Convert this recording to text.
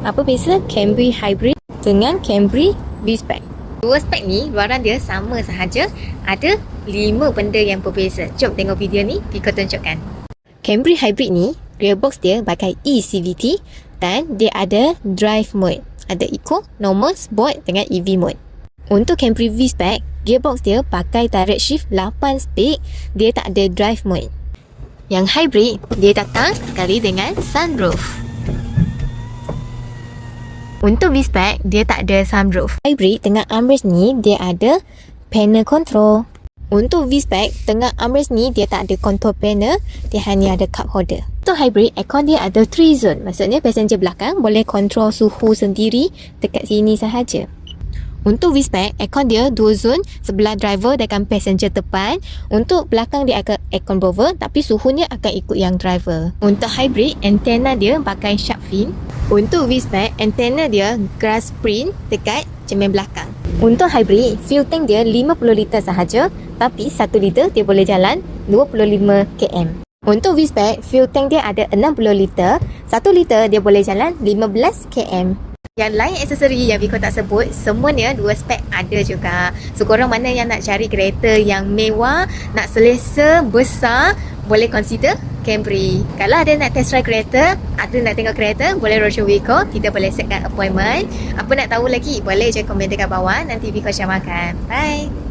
Apa beza Camry Hybrid dengan Camry V-Spec? Dua spek ni luaran dia sama sahaja, ada 5 benda yang berbeza. Jom tengok video ni, Piko tunjukkan. Camry Hybrid ni, gearbox dia pakai eCVT dan dia ada drive mode. Ada Eco, Normal, Sport dengan EV mode. Untuk Camry V-Spec, gearbox dia pakai direct shift 8 speed, dia tak ada drive mode. Yang hybrid, dia datang sekali dengan sunroof. Untuk V-Spec, dia tak ada sunroof. Hybrid tengah armrest ni, dia ada panel control. Untuk V-Spec, tengah armrest ni, dia tak ada control panel, dia hanya ada cup holder. Untuk hybrid, aircon dia ada 3 zone. Maksudnya, passenger belakang boleh kontrol suhu sendiri dekat sini sahaja. Untuk V-Spec, aircon dia 2 zone, sebelah driver dengan passenger depan. Untuk belakang dia akan aircon blower, tapi suhunya akan ikut yang driver. Untuk hybrid, antena dia pakai shark fin. Untuk V-Spec, antena dia grass print dekat cermin belakang. Untuk hybrid, fuel tank dia 50 liter sahaja, tapi 1 liter dia boleh jalan 25 km. Untuk V-Spec, fuel tank dia ada 60 liter, 1 liter dia boleh jalan 15 km. Yang lain aksesori yang Piko tak sebut, semuanya 2 spek ada juga. So korang mana yang nak cari kereta yang mewah, nak selesa, besar, boleh consider Camry. Kalau ada nak test drive kereta, ada nak tengok kereta, boleh roadshow Piko, kita boleh setkan appointment. Apa nak tahu lagi, boleh je komen dekat bawah, nanti Piko syamakan. Bye!